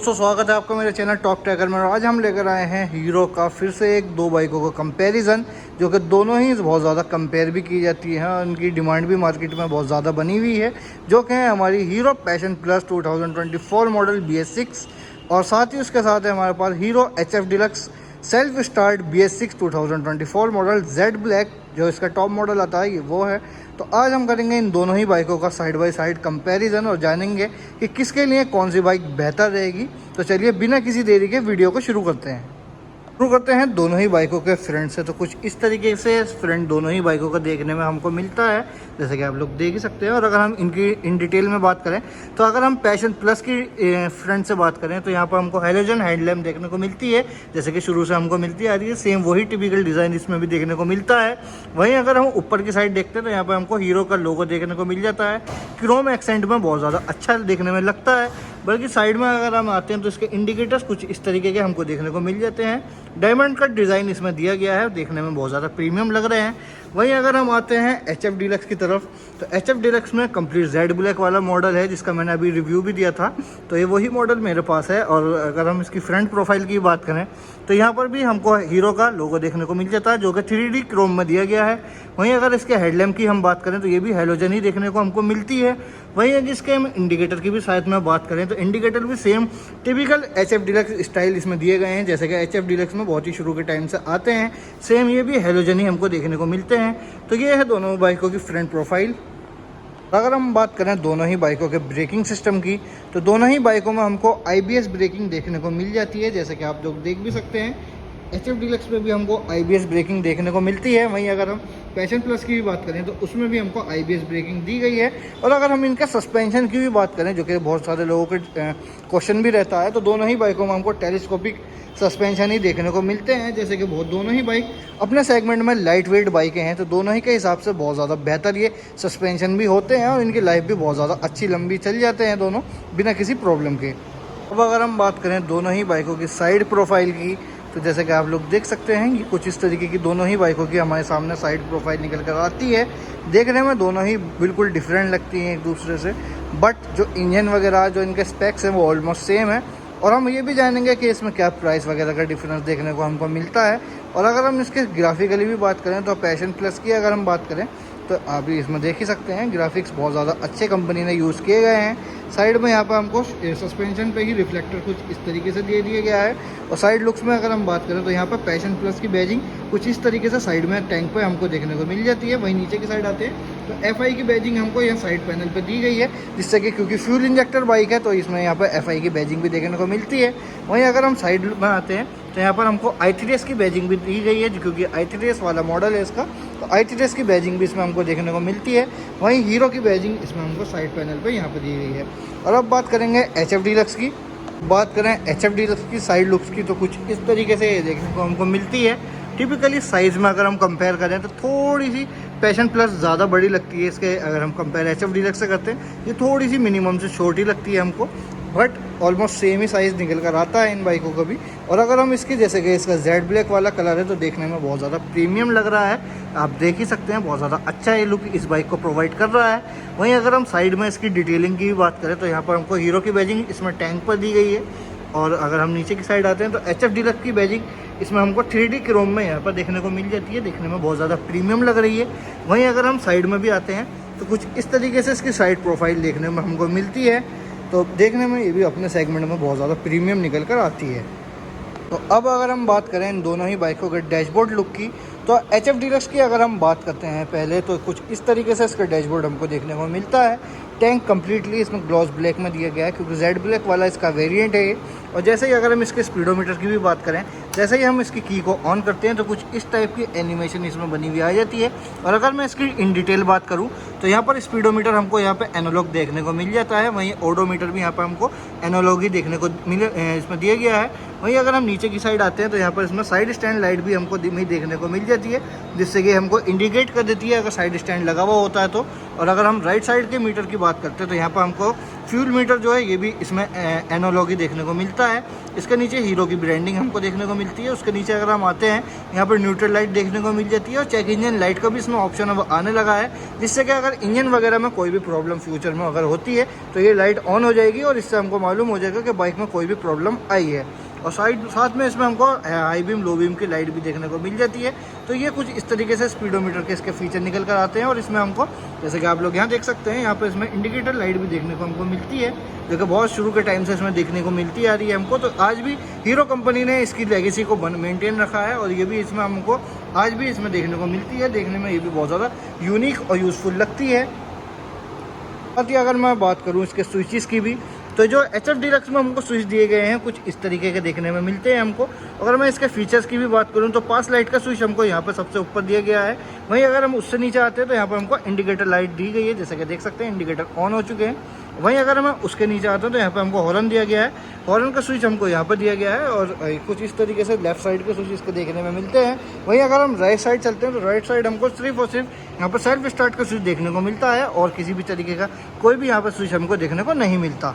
स्वागत है आपका मेरे चैनल टॉप ट्रैकर में। और आज हम लेकर आए हैं हीरो का फिर से एक दो बाइकों का कंपैरिजन, जो कि दोनों ही बहुत ज़्यादा कंपेयर भी की जाती हैं और उनकी डिमांड भी मार्केट में बहुत ज़्यादा बनी हुई है, जो कि है हमारी hero passion plus 2024 model BS6। और साथ ही उसके साथ है हमारे पास hero HF deluxe self start BS6 2024 model Z black, जो इसका टॉप मॉडल आता है ये वो है। तो आज हम करेंगे इन दोनों ही बाइकों का साइड बाय साइड कंपैरिजन और जानेंगे कि किसके लिए कौन सी बाइक बेहतर रहेगी। तो चलिए बिना किसी देरी के वीडियो को शुरू करते हैं दोनों ही बाइकों के फ्रंट से। तो कुछ इस तरीके से फ्रंट दोनों ही बाइकों का देखने में हमको मिलता है, जैसे कि आप लोग देख ही सकते हैं। और अगर हम इनकी इन डिटेल में बात करें तो अगर हम पैशन प्लस की फ्रंट से बात करें तो यहाँ पर हमको हैलोजन हेडलैम्प देखने को मिलती है, जैसे कि शुरू से हमको मिलती आ रही है। सेम वही टिपिकल डिज़ाइन इसमें भी देखने को मिलता है। वहीं अगर हम ऊपर की साइड देखते हैं तो यहाँ पर हमको हीरो का लोगो देखने को मिल जाता है। क्रोम एक्सेंट में बहुत ज़्यादा अच्छा देखने में लगता है। बल्कि साइड में अगर हम आते हैं तो इसके इंडिकेटर्स कुछ इस तरीके के हमको देखने को मिल जाते हैं। डायमंड कट डिज़ाइन इसमें दिया गया है, देखने में बहुत ज़्यादा प्रीमियम लग रहे हैं। वहीं अगर हम आते हैं HF डिलक्स की तरफ तो HF डिलक्स में कंप्लीट Z ब्लैक वाला मॉडल है, जिसका मैंने अभी रिव्यू भी दिया था। तो ये वही मॉडल मेरे पास है। और अगर हम इसकी फ्रंट प्रोफाइल की बात करें तो यहाँ पर भी हमको हीरो का लोगो देखने को मिल जाता है, जो कि 3D क्रोम में दिया गया है। वहीं अगर इसके हेडलैम्प की हम बात करें तो ये भी हैलोजन ही देखने को हमको मिलती है। वहीं अगर इसके हम इंडिकेटर की भी साथ में बात करें तो इंडिकेटर भी same typical HF deluxe style इसमें दिए गए हैं, जैसे कि HF डिलक्स में बहुत ही शुरू के टाइम से आते हैं। सेम ये भी हैलोजन ही हमको देखने को मिलते हैं। तो ये है दोनों बाइकों की फ्रंट प्रोफाइल। अगर हम बात करें दोनों ही बाइकों के ब्रेकिंग सिस्टम की तो दोनों ही बाइकों में हमको IBS ब्रेकिंग देखने को मिल जाती है, जैसे कि आप लोग देख भी सकते हैं। HF डिलक्स में भी हमको IBS ब्रेकिंग देखने को मिलती है। वहीं अगर हम पैशन प्लस की भी बात करें तो उसमें भी हमको IBS ब्रेकिंग दी गई है। और अगर हम इनका सस्पेंशन की भी बात करें, जो कि बहुत सारे लोगों के क्वेश्चन भी रहता है, तो दोनों ही बाइकों में हमको टेलीस्कोपिक सस्पेंशन ही देखने को मिलते हैं। जैसे कि बहुत दोनों ही बाइक अपने सेगमेंट में लाइट वेट बाइकें हैं, तो दोनों ही के हिसाब से बहुत ज़्यादा बेहतर ये सस्पेंशन भी होते हैं और इनकी लाइफ भी बहुत ज़्यादा अच्छी लंबी चल जाते हैं दोनों बिना किसी प्रॉब्लम के। अब अगर हम बात करें दोनों ही बाइकों की साइड प्रोफाइल की तो जैसे कि आप लोग देख सकते हैं कि कुछ इस तरीके की दोनों ही बाइकों की हमारे सामने साइड प्रोफाइल निकल कर आती है। देखने में दोनों ही बिल्कुल डिफरेंट लगती हैं एक दूसरे से, बट जो इंजन वगैरह जो इनके स्पेक्स हैं वो ऑलमोस्ट सेम है। और हम ये भी जानेंगे कि इसमें क्या प्राइस वगैरह का डिफरेंस देखने को हमको मिलता है। और अगर हम इसके ग्राफिकली भी बात करें तो पैशन प्लस की अगर हम बात करें तो आप भी इसमें देख ही सकते हैं, ग्राफिक्स बहुत ज़्यादा अच्छे कंपनी ने यूज़ किए गए हैं। साइड में यहाँ पर हमको सस्पेंशन पे ही रिफ्लेक्टर कुछ इस तरीके से दे दिया गया है। और साइड लुक्स में अगर हम बात करें तो यहाँ पर पैशन प्लस की बैजिंग कुछ इस तरीके से साइड में टैंक पे हमको देखने को मिल जाती है। वहीं नीचे की साइड आते हैं तो FI की बैजिंग हमको यहाँ साइड पैनल पे दी गई है, जिससे कि क्योंकि फ्यूल इंजेक्टर बाइक है तो इसमें यहाँ पर FI की बैजिंग भी देखने को मिलती है। वहीं अगर हम साइड में आते हैं तो यहाँ पर हमको i3s की बैजिंग भी दी गई है, क्योंकि i3s वाला मॉडल है इसका, तो i3s की बैजिंग भी इसमें हमको देखने को मिलती है। वहीं हीरो की बैजिंग इसमें हमको साइड पैनल पे यहाँ पर दी गई है। और अब बात करेंगे HF डिलक्स की। बात करें HF डिलक्स की साइड लुक्स की तो कुछ इस तरीके से देखने को हमको मिलती है। टिपिकली साइज़ में अगर हम कंपेयर करें तो थोड़ी सी पैशन प्लस ज़्यादा बड़ी लगती है इसके, अगर हम कंपेयर HF डिलक्स से करते हैं ये थोड़ी सी मिनिमम से छोटी लगती है हमको, but almost same he size निकल कर आता है इन बाइकों का भी। और अगर हम इसकी जैसे कि इसका Z ब्लैक वाला कलर है तो देखने में बहुत ज़्यादा प्रीमियम लग रहा है, आप देख ही सकते हैं बहुत ज़्यादा अच्छा ये लुक इस बाइक को प्रोवाइड कर रहा है। वहीं अगर हम साइड में इसकी डिटेलिंग की भी बात करें तो यहाँ पर हमको हीरो की बैजिंग इसमें टैंक पर दी गई है। और अगर हम नीचे की साइड आते हैं तो HF डिलक्स की बैजिंग इसमें हमको 3D क्रोम में यहाँ पर देखने को मिल जाती है, देखने में बहुत ज़्यादा प्रीमियम लग रही है। वहीं अगर हम साइड में भी आते हैं तो कुछ इस तरीके से इसकी साइड प्रोफाइल देखने में हमको मिलती है, तो देखने में ये भी अपने सेगमेंट में बहुत ज़्यादा प्रीमियम निकल कर आती है। तो अब अगर हम बात करें इन दोनों ही बाइकों के डैशबोर्ड लुक की तो HF डिलक्स की अगर हम बात करते हैं पहले तो कुछ इस तरीके से इसका डैशबोर्ड हमको देखने को मिलता है। टैंक कम्प्लीटली इसमें ग्लॉस ब्लैक में दिया गया है, क्योंकि Z ब्लैक वाला इसका वेरिएंट है ये। और जैसे ही अगर हम इसके स्पीडोमीटर की भी बात करें, जैसे ही हम इसकी की को ऑन करते हैं तो कुछ इस टाइप की एनिमेशन इसमें बनी हुई आ जाती है। और अगर मैं इसकी इन डिटेल बात करूं तो यहाँ पर स्पीडोमीटर हमको यहाँ पे एनालॉग देखने को मिल जाता है। वहीं ओडोमीटर भी यहाँ पर हमको एनालॉग ही देखने को इसमें दिया गया है। वहीं अगर हम नीचे की साइड आते हैं तो यहाँ पर इसमें साइड स्टैंड लाइट भी हमको देखने को मिल जाती है, जिससे कि हमको इंडिकेट कर देती है अगर साइड स्टैंड लगा हुआ होता है तो। और अगर हम राइट साइड के मीटर की बात करते हैं तो यहाँ पर हमको फ्यूल मीटर जो है ये भी इसमें एनालॉग ही देखने को मिलता है। इसके नीचे हीरो की ब्रांडिंग हमको देखने को मिलती है। उसके नीचे अगर हम आते हैं यहाँ पर न्यूट्रल लाइट देखने को मिल जाती है और चेक इंजन लाइट का भी इसमें ऑप्शन अब आने लगा है, जिससे कि अगर इंजन वगैरह में कोई भी प्रॉब्लम फ्यूचर में अगर होती है तो ये लाइट ऑन हो जाएगी और इससे हमको मालूम हो जाएगा कि बाइक में कोई भी प्रॉब्लम आई है। और साथ में इसमें हमको हाई बीम लो बीम की लाइट भी देखने को मिल जाती है। तो ये कुछ इस तरीके से स्पीडोमीटर के इसके फीचर निकल कर आते हैं। और इसमें हमको जैसे कि आप लोग यहाँ देख सकते हैं, यहाँ पर इसमें इंडिकेटर लाइट भी देखने को हमको मिलती है, जो कि बहुत शुरू के टाइम से इसमें देखने को मिलती आ रही है हमको। तो आज भी हीरो कंपनी ने इसकी लेगेसी को मेंटेन रखा है और ये भी इसमें हमको आज भी इसमें देखने को मिलती है। देखने में ये भी बहुत ज़्यादा यूनिक और यूज़फुल लगती है। साथ ही अगर मैं बात करूँ इसके स्विचेस की भी, तो जो HF डिलक्स में हमको स्विच दिए गए हैं कुछ इस तरीके के देखने में मिलते हैं हमको। अगर मैं इसके फीचर्स की भी बात करूं तो पास लाइट का स्विच हमको यहाँ पर सबसे ऊपर दिया गया है। वहीं अगर हम उससे नीचे आते हैं तो यहाँ पर हमको इंडिकेटर लाइट दी गई है, जैसे कि देख सकते हैं इंडिकेटर ऑन हो चुके हैं। वहीं अगर मैं उसके नीचे आता हूँ तो यहाँ पर हमको हॉर्न दिया गया है, हॉर्न का स्विच हमको यहाँ पर दिया गया है। और कुछ इस तरीके से लेफ्ट साइड के स्विच इसको देखने में मिलते हैं। वहीं अगर हम राइट साइड चलते हैं तो राइट साइड हमको सिर्फ और सिर्फ यहाँ पर सेल्फ स्टार्ट का स्विच देखने को मिलता है और किसी भी तरीके का कोई भी यहाँ पर स्विच हमको देखने को नहीं मिलता।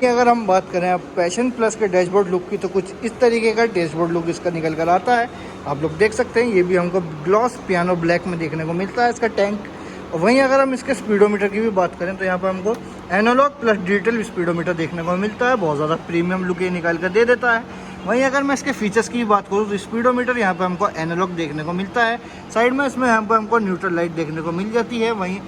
अगर हम बात करें अब पैशन प्लस के डैशबोर्ड लुक की, तो कुछ इस तरीके का डैशबोर्ड लुक इसका निकल कर आता है। आप लोग देख सकते हैं ये भी हमको ग्लॉस पियानो ब्लैक में देखने को मिलता है इसका टैंक। और वहीं अगर हम इसके स्पीडोमीटर की भी बात करें तो यहाँ पर हमको एनालॉग प्लस डिजिटल स्पीडोमीटर देखने को मिलता है, बहुत ज़्यादा प्रीमियम लुक ये निकाल कर दे देता है। वहीं अगर मैं इसके फीचर्स की भी बात करूँ तो स्पीडोमीटर यहाँ पर हमको एनालॉग देखने को मिलता है, साइड में इसमें यहाँ पर हमको न्यूट्रल लाइट देखने को मिल जाती है। वहीं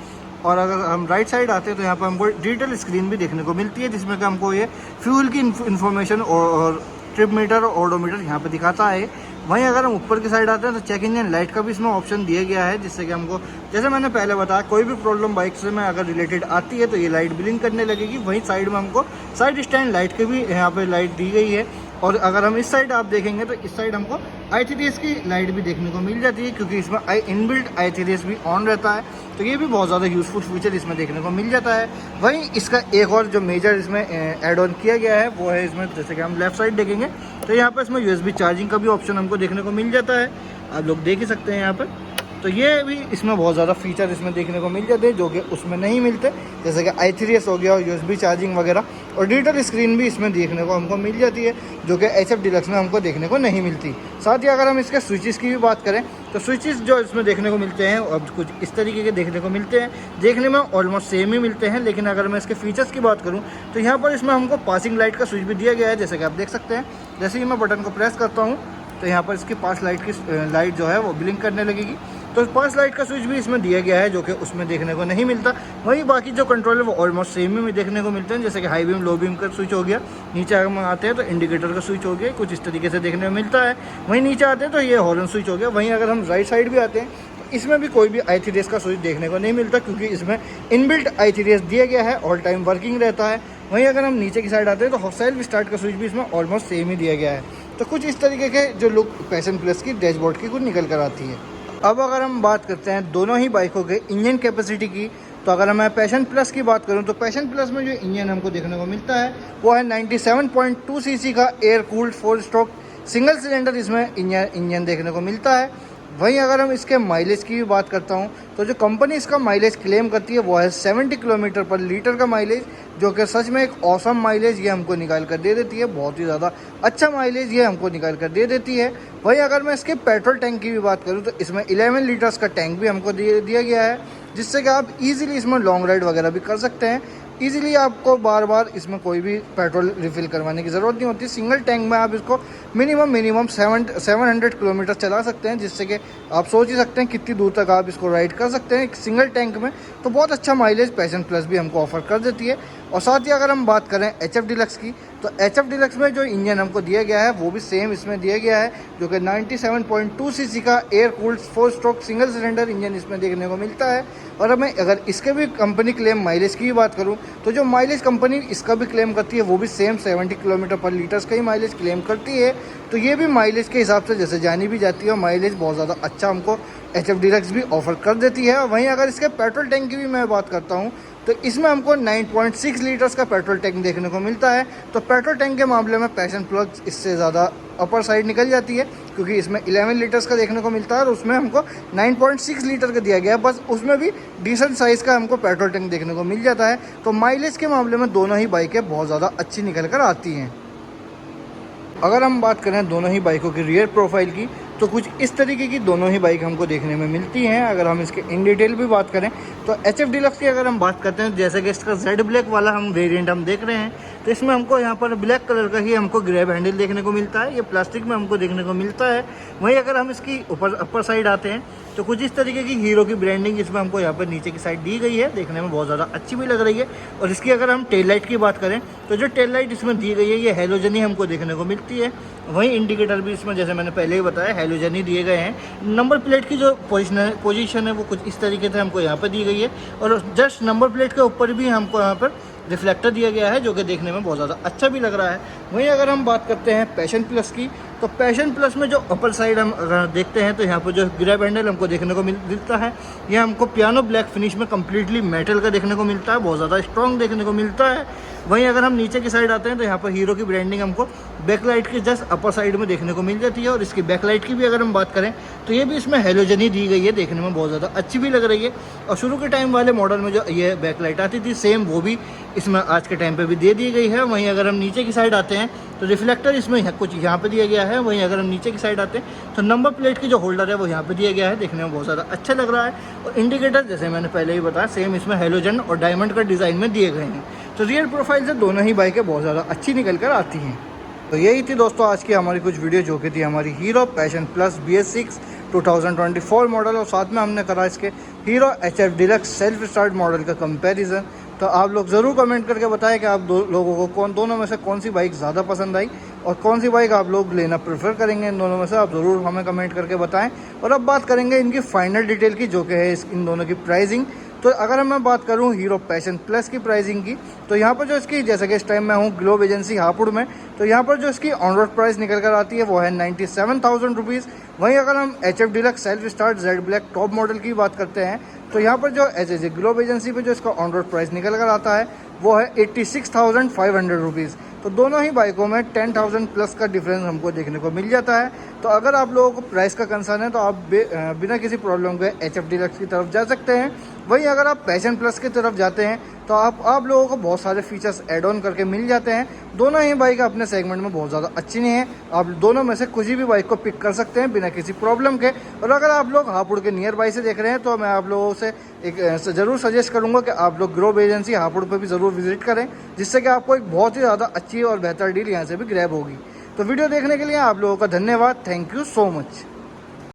और अगर हम राइट साइड आते हैं तो यहाँ पर हमको डिजिटल स्क्रीन भी देखने को मिलती है, जिसमें कि हमको ये फ्यूल की इन्फॉर्मेशन और ट्रिप मीटर और ओडोमीटर यहाँ पे दिखाता है। वहीं अगर हम ऊपर की साइड आते हैं तो चेक इंजन लाइट का भी इसमें ऑप्शन दिया गया है, जिससे कि हमको जैसे मैंने पहले बताया कोई भी प्रॉब्लम बाइक से में अगर रिलेटेड आती है तो ये लाइट ब्लिंक करने लगेगी। वहीं साइड में हमको साइड स्टैंड लाइट की भी यहाँ पे लाइट दी गई है। और अगर हम इस साइड आप देखेंगे तो इस साइड हमको I3S की लाइट भी देखने को मिल जाती है, क्योंकि इसमें इनबिल्ट I3S भी ऑन रहता है। तो ये भी बहुत ज़्यादा यूज़फुल फीचर इसमें देखने को मिल जाता है। वहीं इसका एक और जो मेजर इसमें ऐड ऑन किया गया है वो है इसमें, जैसे कि हम लेफ्ट साइड देखेंगे तो यहाँ पर इसमें USB चार्जिंग का भी ऑप्शन हमको देखने को मिल जाता है, आप लोग देख ही सकते हैं यहाँ पर। तो ये भी इसमें बहुत ज़्यादा फीचर इसमें देखने को मिल जाते हैं जो कि उसमें नहीं मिलते, जैसे कि I3S हो गया और USB चार्जिंग वगैरह। और डिजिटल स्क्रीन भी इसमें देखने को हमको मिल जाती है, जो कि HF डिलक्स में हमको देखने को नहीं मिलती। साथ ही अगर हम इसके स्विचेस की भी बात करें तो स्विचेस जो इसमें देखने को मिलते हैं अब कुछ इस तरीके के देखने को मिलते हैं, देखने में ऑलमोस्ट सेम ही मिलते हैं। लेकिन अगर मैं इसके फीचर्स की बात करूँ तो यहाँ पर इसमें हमको पासिंग लाइट का स्विच भी दिया गया है, जैसे कि आप देख सकते हैं। जैसे ही मैं बटन को प्रेस करता हूँ तो यहाँ पर इसकी पास लाइट की लाइट जो है वो ब्लिंक करने लगेगी। तो पास लाइट का स्विच भी इसमें दिया गया है, जो कि उसमें देखने को नहीं मिलता। वहीं बाकी जो कंट्रोल है वो ऑलमोस्ट सेम ही में देखने को मिलते हैं, जैसे कि हाई बीम लो बीम का स्विच हो गया। नीचे अगर हम आते हैं तो इंडिकेटर का स्विच हो गया, कुछ इस तरीके से देखने में मिलता है। वहीं नीचे आते हैं तो ये हॉर्न स्विच हो गया। वहीं अगर हम राइट साइड भी आते हैं तो इसमें भी कोई भी I3S का स्विच देखने को नहीं मिलता, क्योंकि इसमें इनबिल्ट I3S दिया गया है, ऑल टाइम वर्किंग रहता है। वहीं अगर हम नीचे की साइड आते हैं तो सेल्फ स्टार्ट का स्विच भी इसमें ऑलमोस्ट सेम ही दिया गया है। तो कुछ इस तरीके के जो लुक पैशन प्लस की डैशबोर्ड की कुछ निकल कर आती है। अब अगर हम बात करते हैं दोनों ही बाइकों के इंजन कैपेसिटी की, तो अगर मैं पैशन प्लस की बात करूं तो पैशन प्लस में जो इंजन हमको देखने को मिलता है वो है 97.2 सीसी का air cooled 4 stroke single cylinder इसमें इंजन देखने को मिलता है। वहीं अगर हम इसके माइलेज की भी बात करता हूं तो जो कंपनी इसका माइलेज क्लेम करती है वो है 70 किलोमीटर पर लीटर का माइलेज, जो कि सच में एक ऑसम माइलेज ये हमको निकाल कर दे देती है। बहुत ही ज़्यादा अच्छा माइलेज ये हमको निकाल कर दे देती है। वहीं अगर मैं इसके पेट्रोल टैंक की भी बात करूं तो इसमें 11 लीटर्स का टैंक भी हमको दिया गया है, जिससे कि आप इजीली इसमें लॉन्ग राइड वगैरह भी कर सकते हैं। इजीली आपको बार बार इसमें कोई भी पेट्रोल रिफ़िल करवाने की ज़रूरत नहीं होती। सिंगल टैंक में आप इसको मिनिमम 700 किलोमीटर चला सकते हैं, जिससे कि आप सोच ही सकते हैं कितनी दूर तक आप इसको राइड कर सकते हैं एक सिंगल टैंक में। तो बहुत अच्छा माइलेज पैशन प्लस भी हमको ऑफर कर देती है। और साथ ही अगर हम बात करें HF डिलक्स की, तो HF डिलक्स में जो इंजन हमको दिया गया है वो भी सेम इसमें दिया गया है, जो कि 97.2 सीसी का air cooled 4 stroke single cylinder engine इसमें देखने को मिलता है। और मैं अगर इसके भी कंपनी क्लेम माइलेज की भी बात करूं तो जो माइलेज कंपनी इसका भी क्लेम करती है वो भी सेम 70 किलोमीटर पर लीटर्स का ही माइलेज क्लेम करती है। तो ये भी माइलेज के हिसाब से जैसे जानी भी जाती है और माइलेज बहुत ज़्यादा अच्छा हमको HF डीलक्स भी ऑफर कर देती है। वहीं अगर इसके पेट्रोल टैंक की भी मैं बात करता हूँ तो इसमें हमको 9.6 लीटर्स का पेट्रोल टैंक देखने को मिलता है। तो पेट्रोल टैंक के मामले में पैशन प्लस इससे ज़्यादा अपर साइड निकल जाती है, क्योंकि इसमें 11 लीटर्स का देखने को मिलता है और उसमें हमको 9.6 लीटर का दिया गया है। बस उसमें भी डिसेंट साइज़ का हमको पेट्रोल टैंक देखने को मिल जाता है। तो माइलेज के मामले में दोनों ही बाइकें बहुत ज़्यादा अच्छी निकल कर आती हैं। अगर हम बात करें दोनों ही बाइकों की रियर प्रोफाइल की तो कुछ इस तरीके की दोनों ही बाइक हमको देखने में मिलती हैं। अगर हम इसके इन डिटेल भी बात करें तो HF डीलक्स की अगर हम बात करते हैं, जैसे कि इसका जेड ब्लैक वाला हम वेरिएंट हम देख रहे हैं, तो इसमें हमको यहाँ पर ब्लैक कलर का ही हमको ग्रैब हैंडल देखने को मिलता है। ये प्लास्टिक में हमको देखने को मिलता है। वहीं अगर हम इसकी ऊपर अपर साइड आते हैं तो कुछ इस तरीके की हीरो की ब्रांडिंग इसमें हमको यहाँ पर नीचे की साइड दी गई है, देखने में बहुत ज़्यादा अच्छी भी लग रही है। और इसकी अगर हम टेल लाइट की बात करें तो जो टेल लाइट इसमें दी गई है ये हैलोजन ही हमको देखने को मिलती है। वहीं इंडिकेटर भी इसमें जैसे मैंने पहले ही बताया हैलोजन ही दिए गए हैं। नंबर प्लेट की जो पोजीशन है वो कुछ इस तरीके से हमको यहाँ पर दी गई है और जस्ट नंबर प्लेट के ऊपर भी हमको यहाँ पर रिफ्लेक्टर दिया गया है, जो कि देखने में बहुत ज़्यादा अच्छा भी लग रहा है। वहीं अगर हम बात करते हैं पैशन प्लस की तो पैशन प्लस में जो अपर साइड हम देखते हैं तो यहाँ पर जो ग्रैब हैंडल हमको देखने को मिलता है ये हमको पियानो ब्लैक फिनिश में कम्प्लीटली मेटल का देखने को मिलता है, बहुत ज़्यादा स्ट्रॉन्ग देखने को मिलता है। वहीं अगर हम नीचे की साइड आते हैं तो यहाँ पर हीरो की ब्रांडिंग हमको बैकलाइट के जस्ट अपर साइड में देखने को मिल जाती है। और इसकी बैकलाइट की भी अगर हम बात करें तो ये भी इसमें हैलोजन ही दी गई है, देखने में बहुत ज़्यादा अच्छी भी लग रही है। और शुरू के टाइम वाले मॉडल में जो ये बैकलाइट आती थी सेम वो भी इसमें आज के टाइम पे भी दे दी गई है। वहीं अगर हम नीचे की साइड आते हैं तो रिफ्लेक्टर इसमें कुछ यहाँ पे दिया गया है। वहीं अगर हम नीचे की साइड आते हैं तो नंबर प्लेट की जो होल्डर है वो यहाँ पे दिया गया है, देखने में बहुत ज़्यादा अच्छा लग रहा है। और इंडिकेटर जैसे मैंने पहले ही बताया सेम इसमें हैलोजन और डायमंड का डिज़ाइन में दिए गए हैं। तो रियर प्रोफाइल से दोनों ही बाइकें बहुत ज़्यादा अच्छी निकल कर आती हैं। तो यही थी दोस्तों आज की हमारी कुछ वीडियो, जो कि थी हमारी hero passion plus BS6 2024 model और साथ में हमने करा इसके hero HF deluxe self start model का कंपैरिजन। तो आप लोग ज़रूर कमेंट करके बताएं कि आप लोगों को दोनों में से कौन सी बाइक ज़्यादा पसंद आई और कौन सी बाइक आप लोग लेना प्रेफर करेंगे। इन दोनों में से आप ज़रूर हमें कमेंट करके बताएं। और अब बात करेंगे इनकी फाइनल डिटेल की, जो कि है इन दोनों की प्राइसिंग। तो अगर मैं बात करूं हीरो पैशन प्लस की प्राइसिंग की तो यहाँ पर जो इसकी, जैसे कि इस टाइम मैं हूँ ग्लोब एजेंसी हापुड़ में, तो यहाँ पर जो इसकी ऑन रोड प्राइस निकल कर आती है वो है 97,000 रुपीज़। वहीं अगर हम HF deluxe self start Z black top model की बात करते हैं तो यहाँ पर जो ग्लोब एजेंसी पे जो इसका ऑन रोड प्राइस निकल कर आता है वो है 86,500 रुपीज़। तो दोनों ही बाइकों में 10,000 प्लस का डिफरेंस हमको देखने को मिल जाता है। तो अगर आप लोगों को प्राइस का कंसर्न है तो आप बिना किसी प्रॉब्लम के HF डीलक्स की तरफ जा सकते हैं। वहीं अगर आप पैशन प्लस की तरफ जाते हैं तो आप लोगों को बहुत सारे फीचर्स ऐड ऑन करके मिल जाते हैं। दोनों ही बाइक अपने सेगमेंट में बहुत ज़्यादा अच्छी नहीं है, आप दोनों में से कुछ भी बाइक को पिक कर सकते हैं बिना किसी प्रॉब्लम के। और अगर आप लोग हापुड़ के नियर बाई से देख रहे हैं तो मैं आप लोगों से ज़रूर सजेस्ट करूंगा कि आप लोग ग्लोब एजेंसी हापुड़ पे भी ज़रूर विजिट करें, जिससे कि आपको एक बहुत ही ज़्यादा अच्छी और बेहतर डील यहाँ से भी ग्रैब होगी। तो वीडियो देखने के लिए आप लोगों का धन्यवाद। Thank you so much.